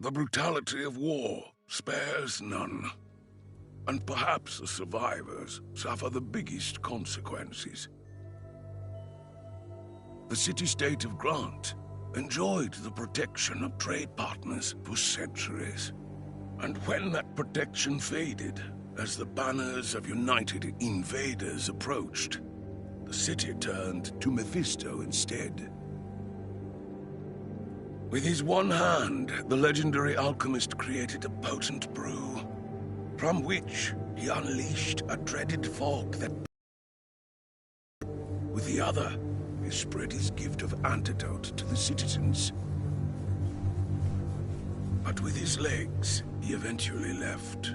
The brutality of war spares none. And perhaps the survivors suffer the biggest consequences. The city-state of Grant enjoyed the protection of trade partners for centuries. And when that protection faded, as the banners of united invaders approached, the city turned to Mephisto instead. With his one hand, the legendary alchemist created a potent brew, from which he unleashed a dreaded fog that... With the other, he spread his gift of antidote to the citizens. But with his legs, he eventually left,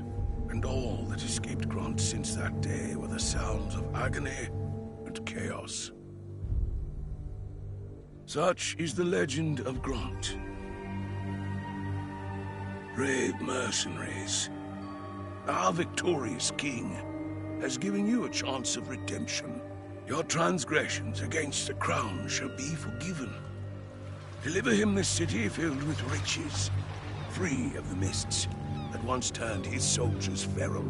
and all that escaped Grant since that day were the sounds of agony and chaos. Such is the legend of Grant. Brave mercenaries, our victorious king has given you a chance of redemption. Your transgressions against the crown shall be forgiven. Deliver him this city filled with riches, free of the mists that once turned his soldiers feral.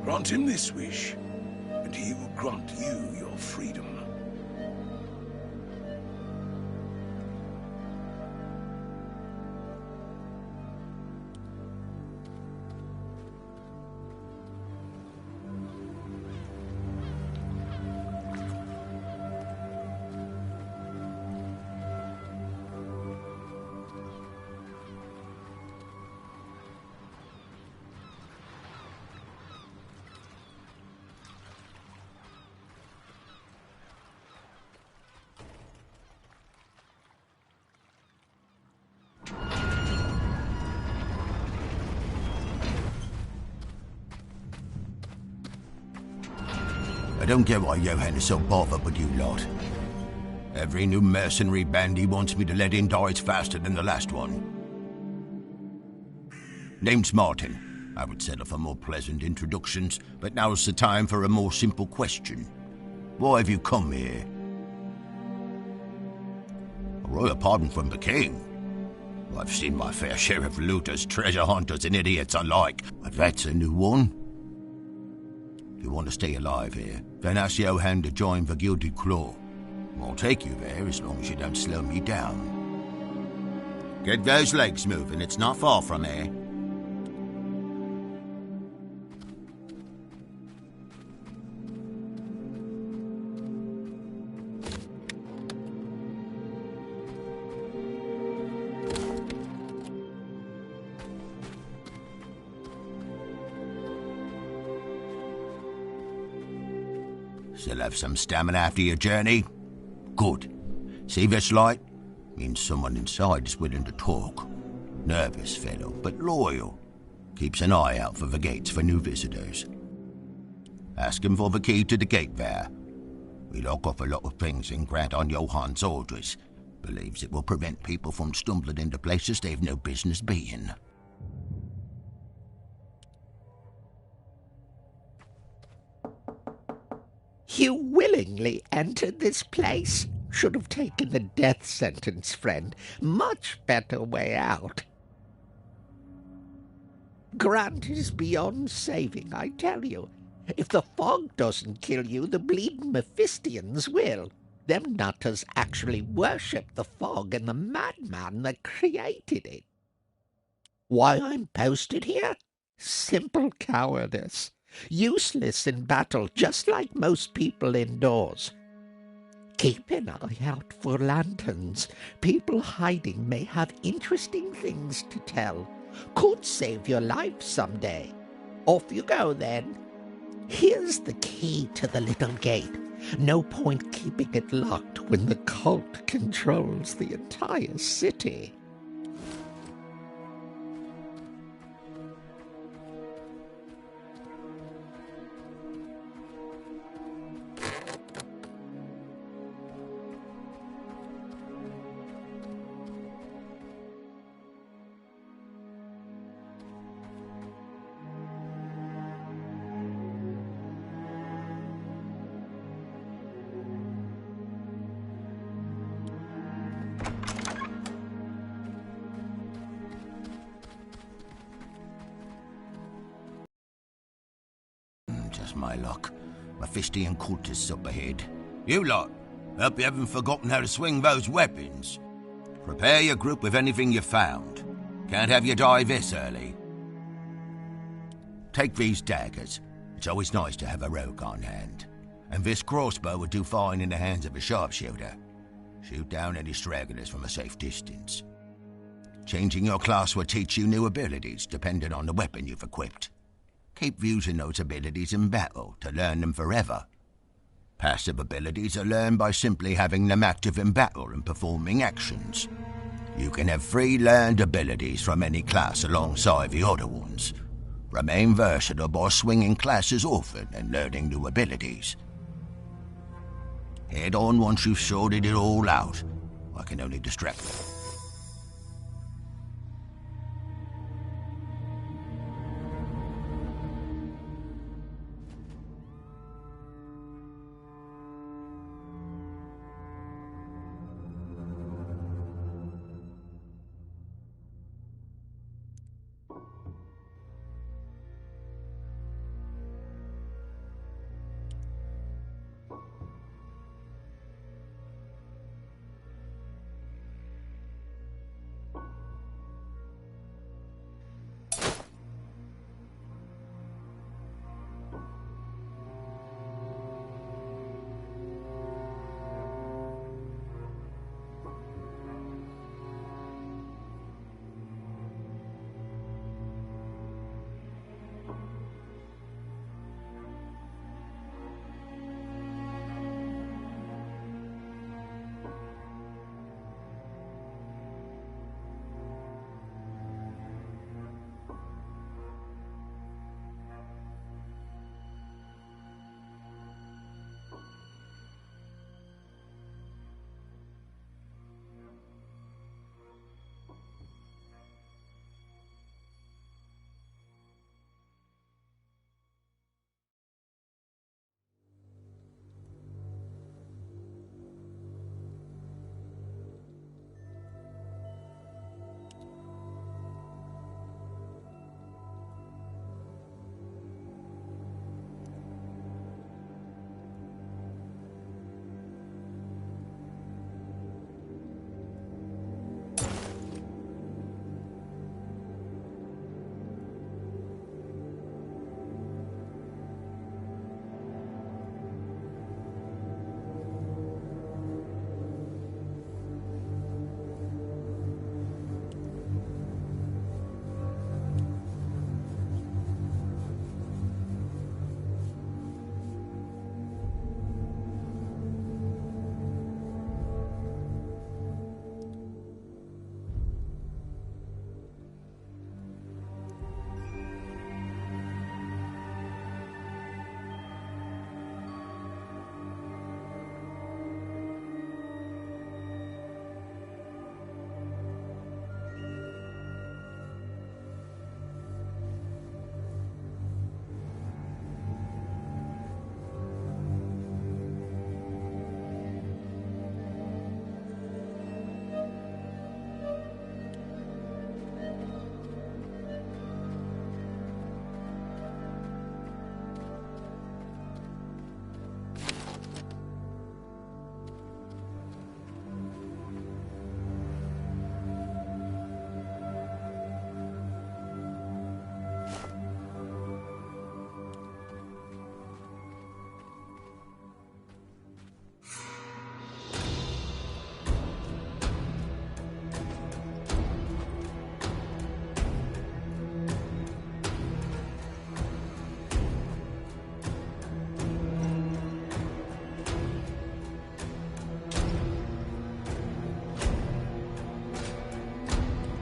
Grant him this wish, and he will grant you your freedom. I don't get why Johann is so bothered with you lot. Every new mercenary band he wants me to let in dies faster than the last one. Name's Martin. I would settle for more pleasant introductions, but now's the time for a more simple question. Why have you come here? A royal pardon from the king? I've seen my fair share of looters, treasure hunters, and idiots alike, but that's a new one. You want to stay alive here, then ask Johann to join the Gilded Claw. I'll take you there as long as you don't slow me down. Get those legs moving, it's not far from here. Still have some stamina after your journey? Good. See this light? Means someone inside is willing to talk. Nervous fellow, but loyal. Keeps an eye out for the gates for new visitors. Ask him for the key to the gate there. We lock off a lot of things and grant on Johann's orders. Believes it will prevent people from stumbling into places they've no business being. You willingly entered this place? Should have taken the death sentence, friend. Much better way out. Grant is beyond saving, I tell you. If the fog doesn't kill you, the bleeding Mephistians will. Them nutters actually worship the fog and the madman that created it. Why I'm posted here? Simple cowardice. Useless in battle, just like most people indoors. Keep an eye out for lanterns. People hiding may have interesting things to tell. Could save your life someday. Off you go, then. Here's the key to the little gate. No point keeping it locked when the cult controls the entire city. Worse my luck. Mephistian cultists up ahead. You lot, hope you haven't forgotten how to swing those weapons. Prepare your group with anything you found. Can't have you die this early. Take these daggers. It's always nice to have a rogue on hand. And this crossbow would do fine in the hands of a sharpshooter. Shoot down any stragglers from a safe distance. Changing your class will teach you new abilities, depending on the weapon you've equipped. Keep using those abilities in battle to learn them forever. Passive abilities are learned by simply having them active in battle and performing actions. You can have 3 learned abilities from any class alongside the other ones. Remain versatile by swinging classes often and learning new abilities. Head on once you've sorted it all out. I can only distract you.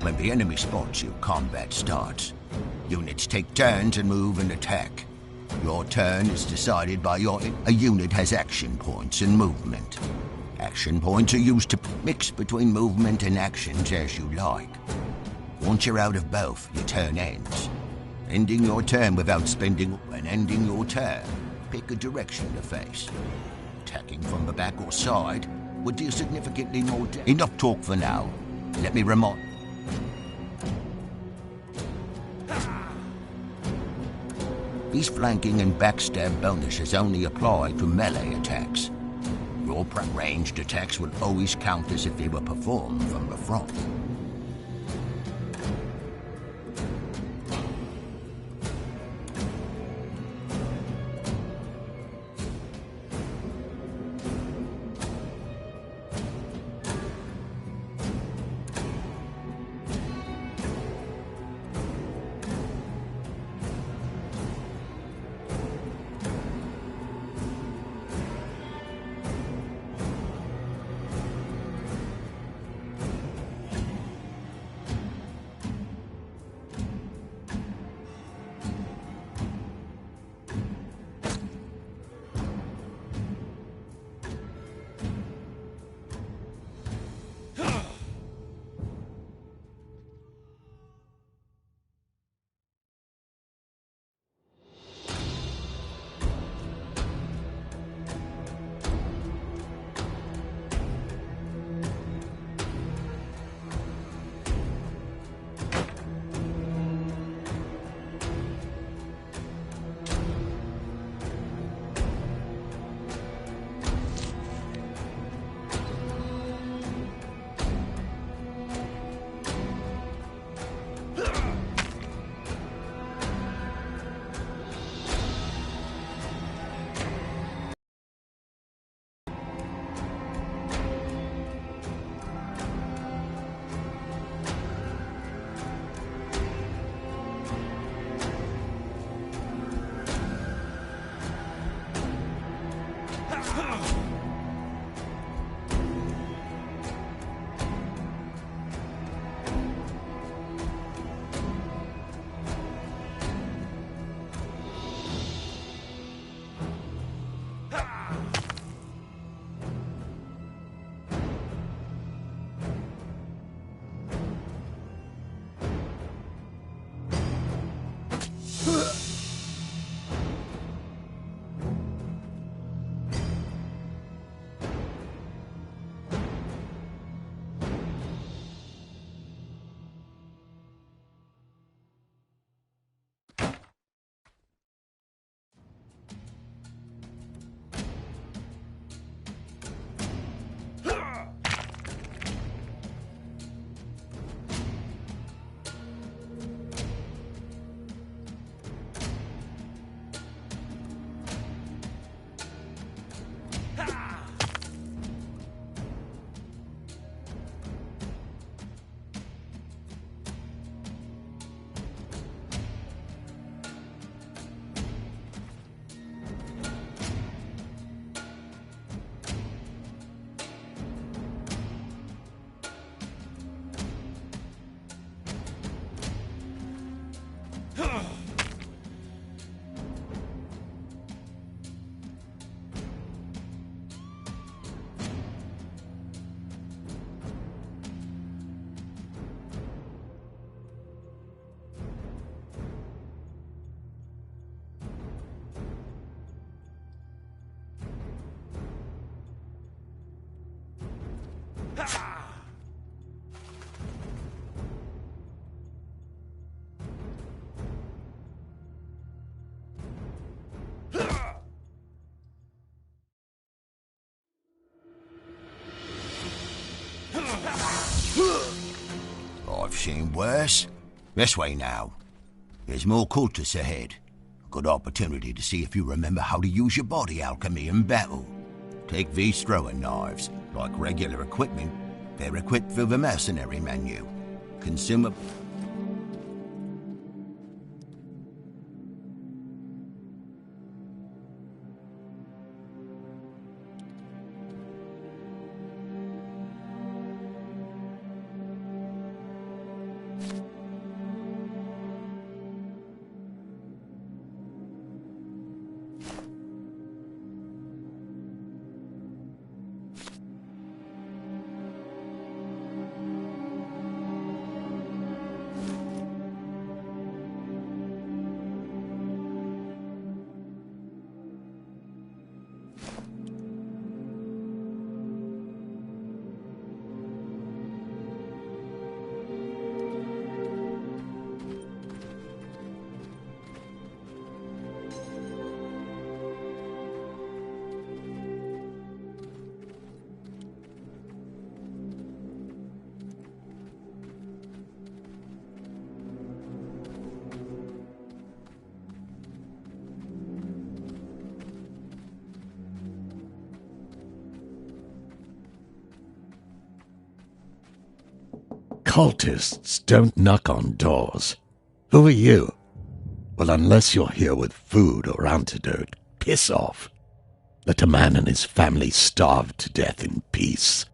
When the enemy spots you, combat starts. Units take turns and move and attack. Your turn is decided by a unit has action points and movement. Action points are used to mix between movement and actions as you like. Once you're out of both, your turn ends. Ending your turn without spending and ending your turn, pick a direction to face. Attacking from the back or side would deal significantly more damage. Enough talk for now. Let me remind... These flanking and backstab bonuses only apply to melee attacks. Your ranged attacks will always count as if they were performed from the front. I've seen worse. This way now. There's more cultists ahead. Good opportunity to see if you remember how to use your body alchemy in battle. Take these throwing knives. Like regular equipment, they're equipped through the mercenary menu. Consumable. Cultists don't knock on doors. Who are you? Well, unless you're here with food or antidote, piss off. Let a man and his family starve to death in peace.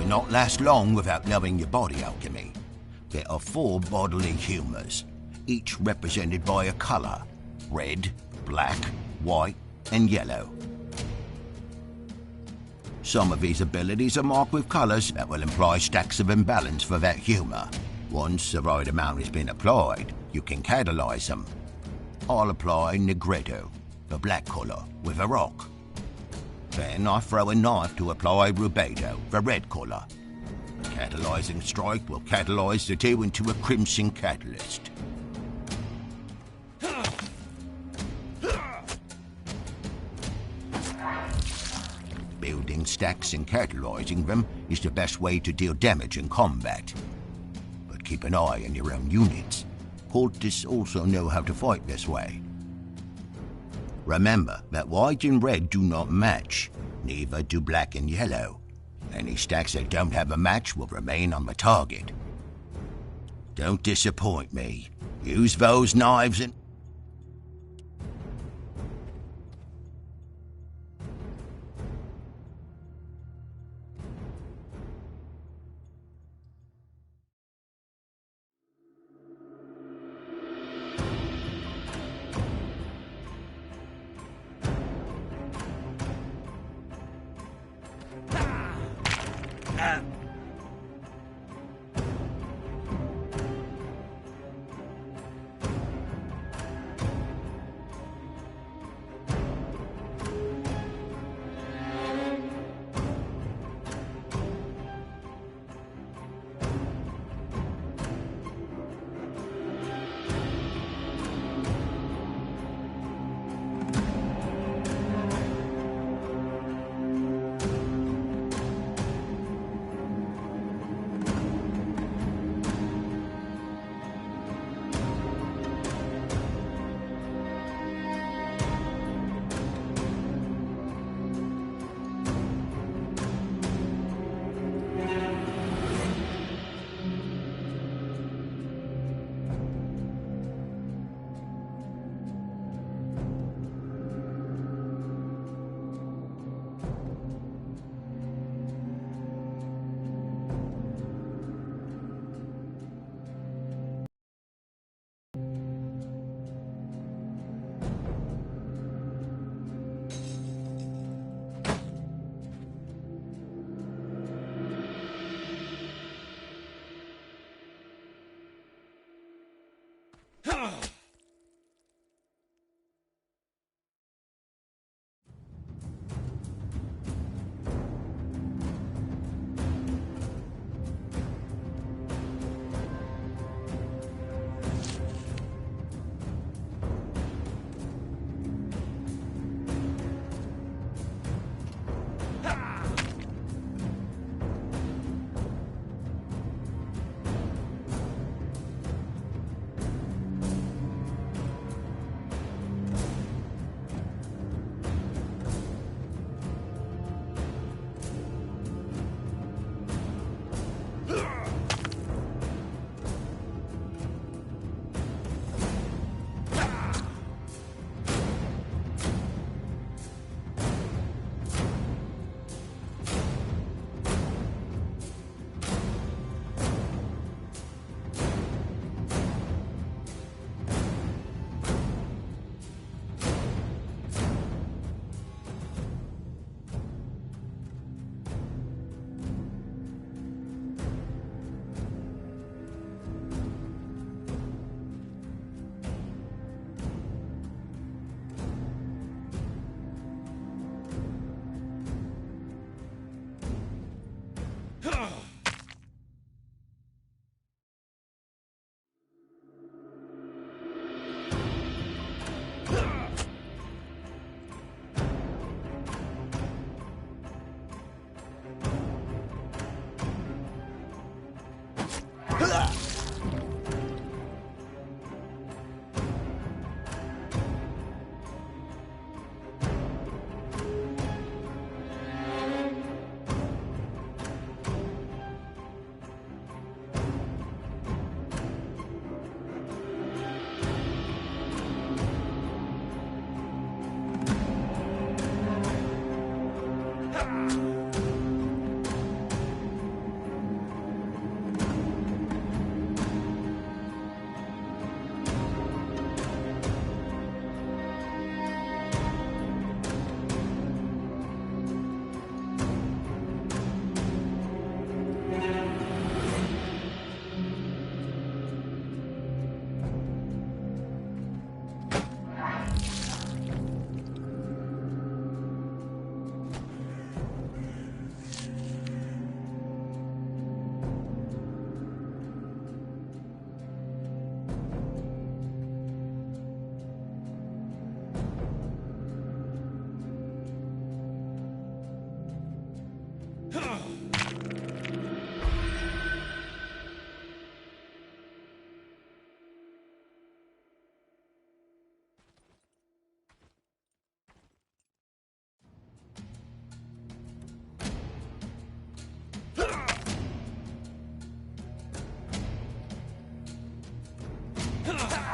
Not last long without knowing your body alchemy. There are 4 bodily humours, each represented by a colour: red, black, white, and yellow. Some of these abilities are marked with colours that will imply stacks of imbalance for that humour. Once the right amount has been applied, you can catalyse them. I'll apply Negretto, the black colour, with a rock. Then I throw a knife to apply Rubedo, the red colour. The catalysing strike will catalyse the 2 into a crimson catalyst. Building stacks and catalysing them is the best way to deal damage in combat. But keep an eye on your own units. Cultists also know how to fight this way. Remember that white and red do not match, neither do black and yellow. Any stacks that don't have a match will remain on the target. Don't disappoint me. Use those knives and...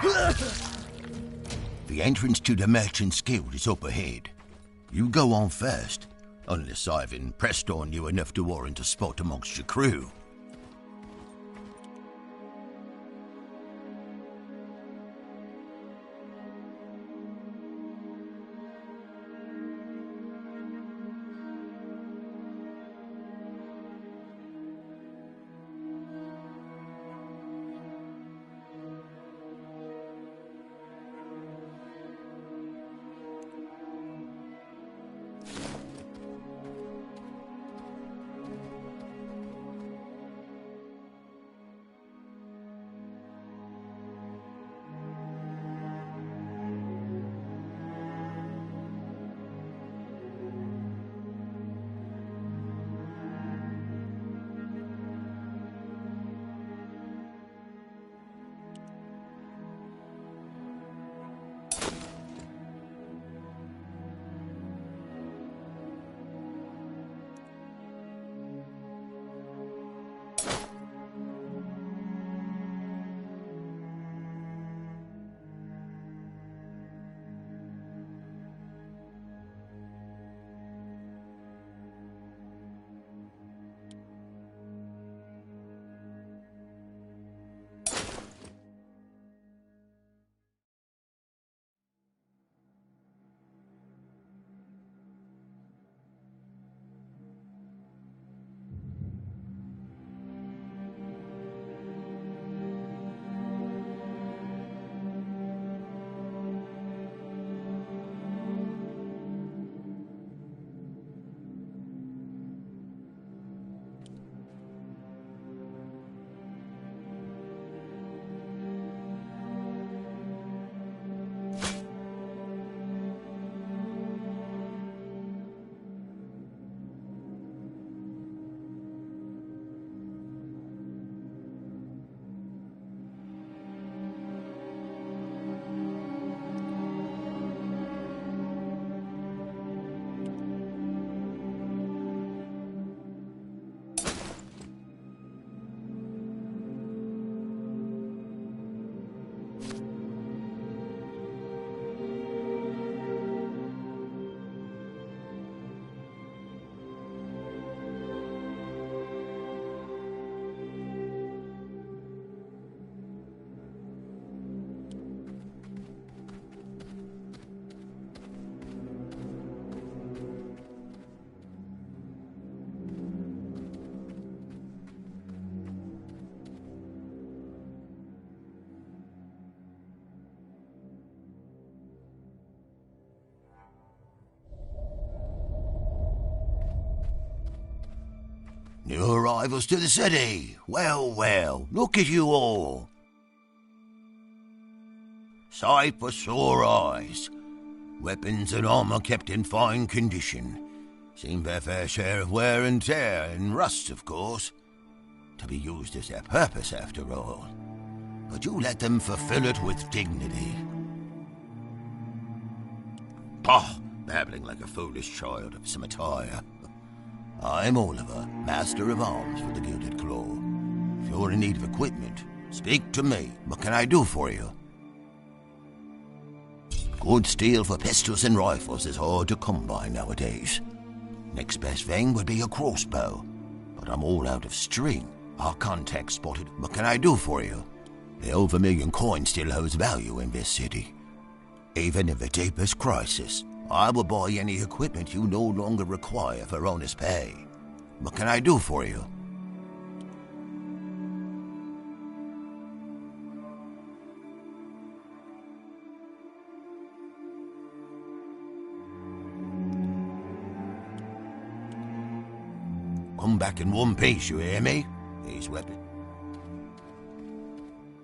The entrance to the Merchant's Guild is up ahead. You go on first, unless I've impressed on you enough to warrant a spot amongst your crew. New arrivals to the city. Well, well, look at you all. Sight for sore eyes. Weapons and armour kept in fine condition. Seen their fair share of wear and tear, and rust, of course. To be used as their purpose, after all. But you let them fulfill it with dignity. Pah! Babbling like a foolish child of some attire. I'm Oliver, Master of Arms for the Gilded Claw. If you're in need of equipment, speak to me. What can I do for you? Good steel for pistols and rifles is hard to come by nowadays. Next best thing would be a crossbow, but I'm all out of string. Our contact spotted. What can I do for you? The over $1,000,000 coin still holds value in this city. Even in the deepest crisis, I will buy any equipment you no longer require for honest pay. What can I do for you? Come back in one piece, you hear me? These weapons.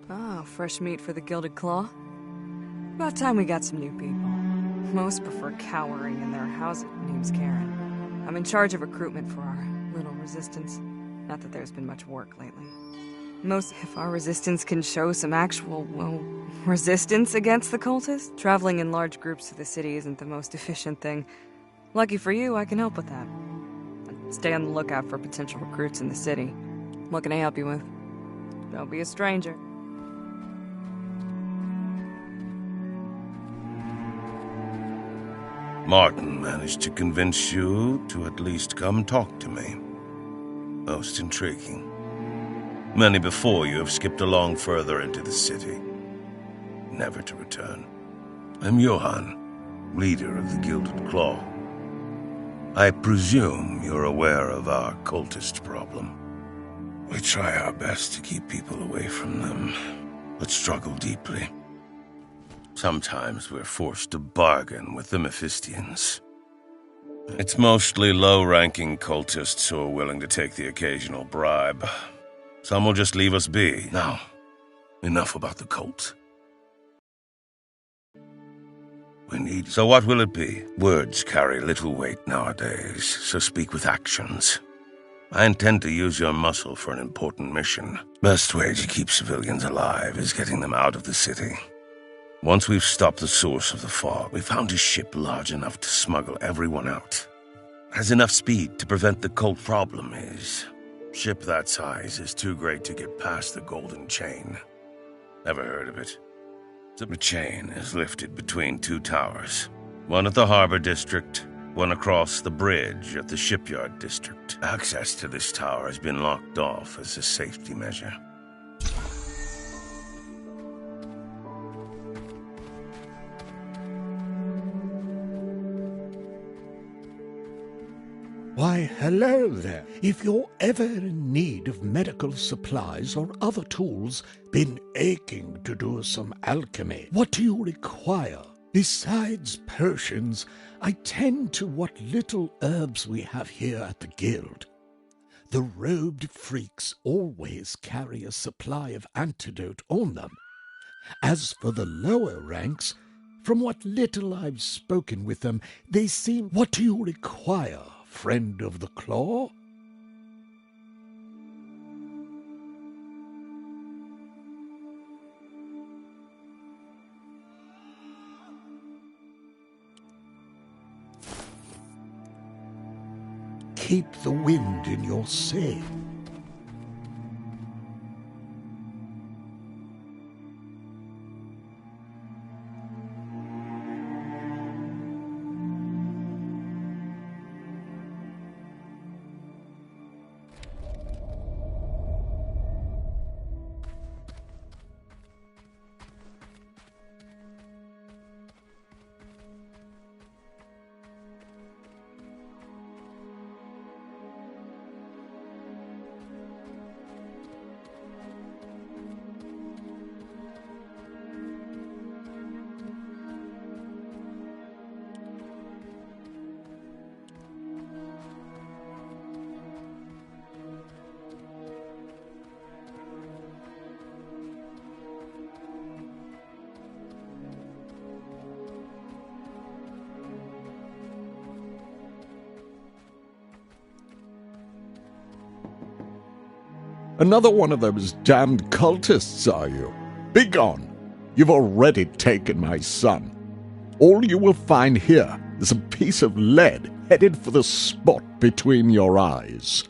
Ah, fresh meat for the Gilded Claw. About time we got some new people. Most prefer cowering in their house. Name's Karen. I'm in charge of recruitment for our little resistance. Not that there's been much work lately. If our resistance can show some actual, well, resistance against the cultists, traveling in large groups to the city isn't the most efficient thing. Lucky for you, I can help with that. Stay on the lookout for potential recruits in the city. What can I help you with? Don't be a stranger. Martin managed to convince you to at least come talk to me. Most intriguing. Many before you have skipped along further into the city, never to return. I'm Johann, leader of the Gilded Claw. I presume you're aware of our cultist problem. We try our best to keep people away from them, but struggle deeply. Sometimes we're forced to bargain with the Mephistians. It's mostly low-ranking cultists who are willing to take the occasional bribe. Some will just leave us be. Now, enough about the cult. So what will it be? Words carry little weight nowadays, so speak with actions. I intend to use your muscle for an important mission. Best way to keep civilians alive is getting them out of the city. Once we've stopped the source of the fog, we found a ship large enough to smuggle everyone out. Has enough speed to prevent the cult problem is. Ship that size is too great to get past the Golden Chain. Never heard of it? The chain is lifted between two towers. One at the harbor district, one across the bridge at the shipyard district. Access to this tower has been locked off as a safety measure. Why, hello there. If you're ever in need of medical supplies or other tools, been aching to do some alchemy, what do you require? Besides potions, I tend to what little herbs we have here at the guild. The robed freaks always carry a supply of antidote on them. As for the lower ranks, from what little I've spoken with them, they seem... What do you require, friend of the claw? Keep the wind in your sail. Another one of those damned cultists, are you? Begone! You've already taken my son. All you will find here is a piece of lead headed for the spot between your eyes.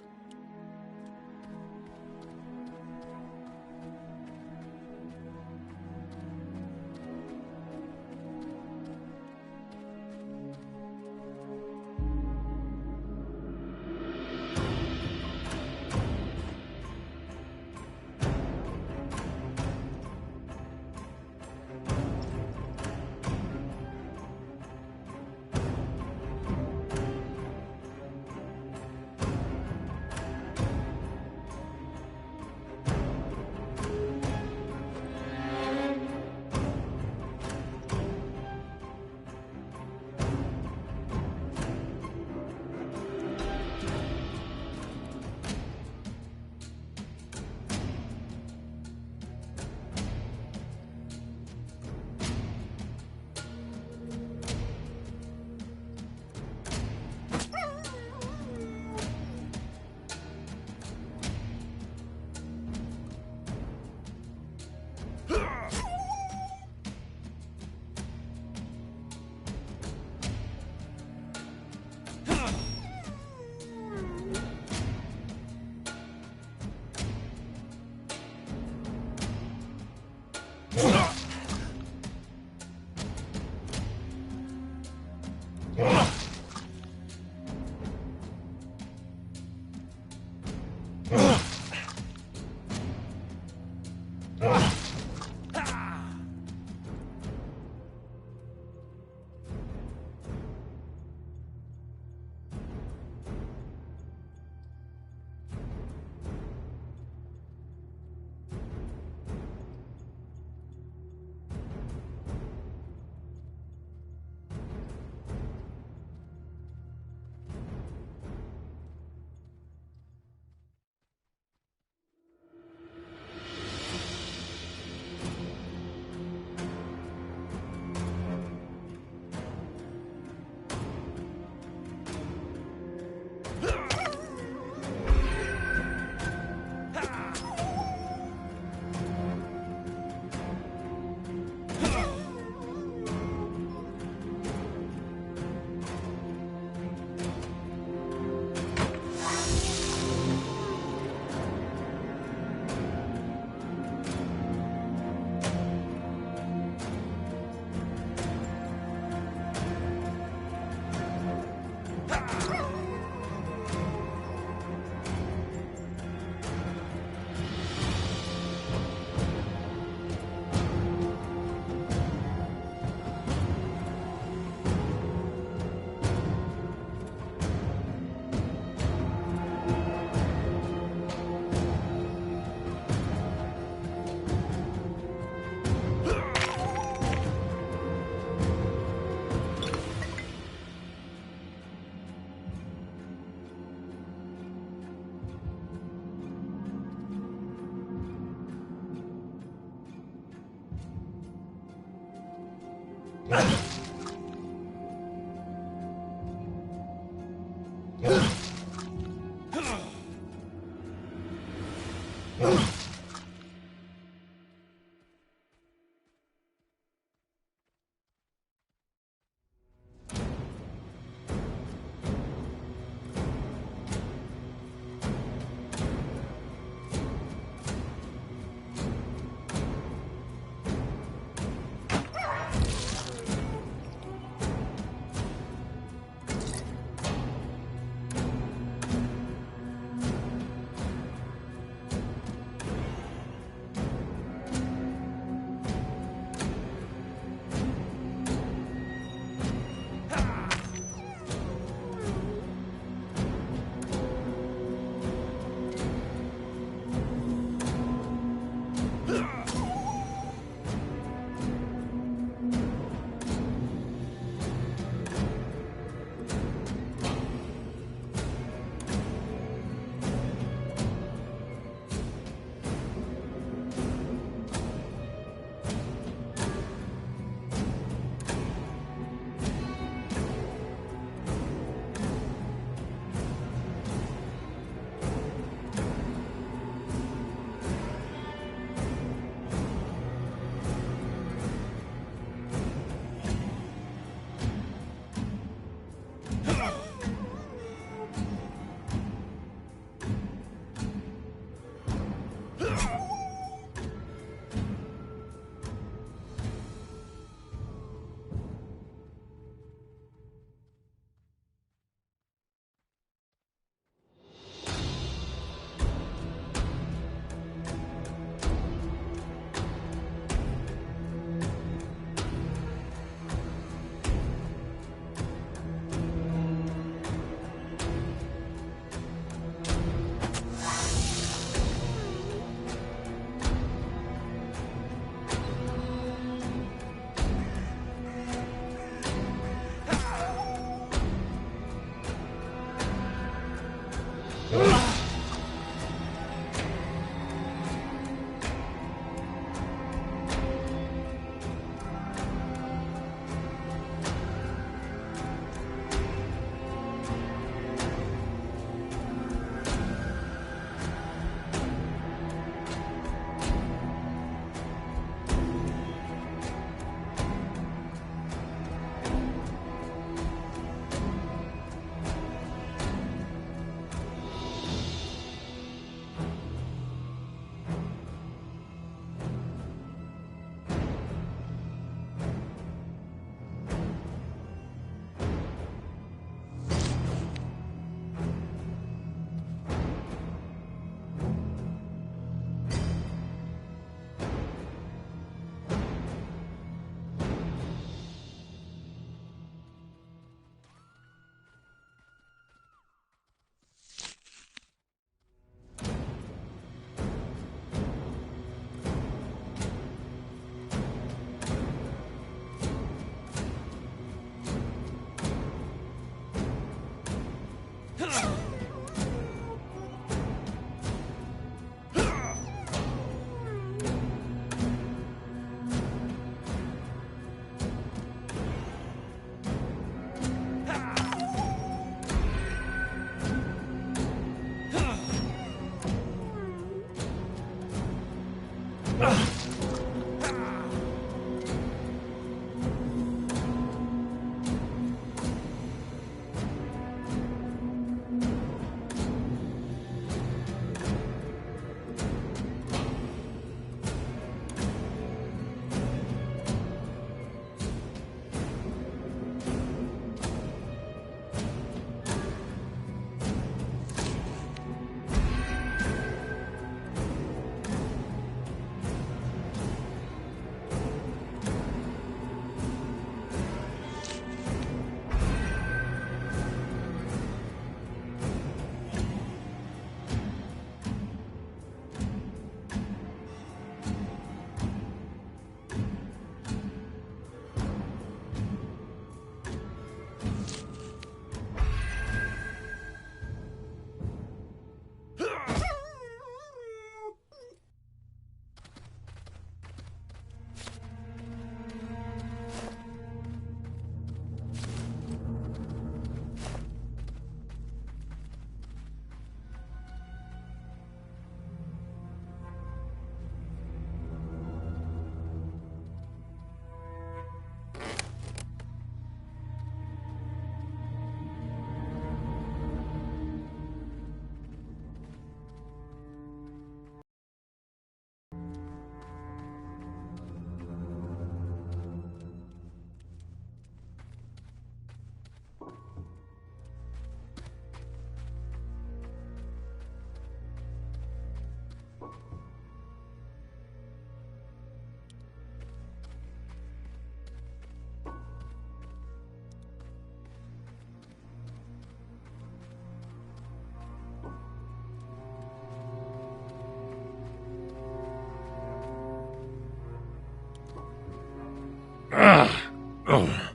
Oh,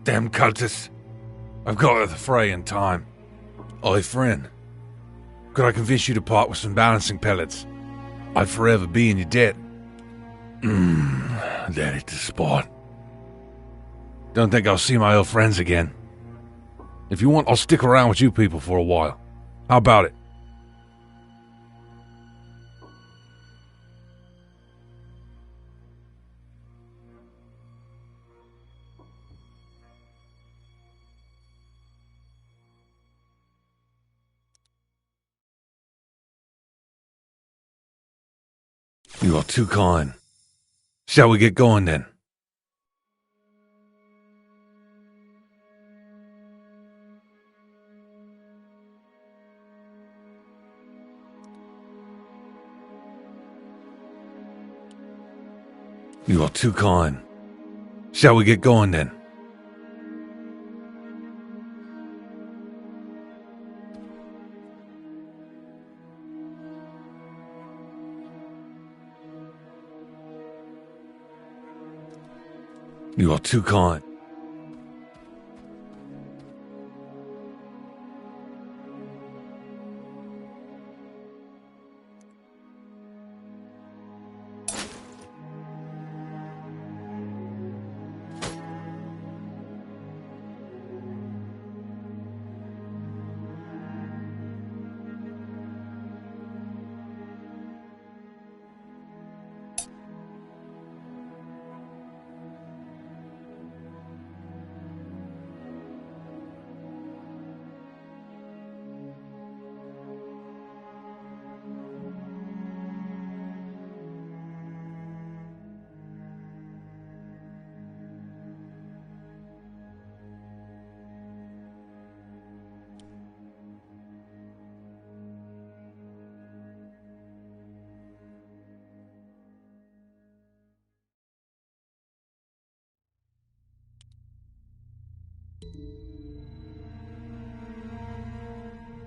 damn cultists. I've got to the fray in time. Oi, friend. Could I convince you to part with some balancing pellets? I'd forever be in your debt. That is the spot. Don't think I'll see my old friends again. If you want, I'll stick around with you people for a while. How about it? You are too kind. Shall we get going then? You are too kind. Shall we get going then? You are too kind.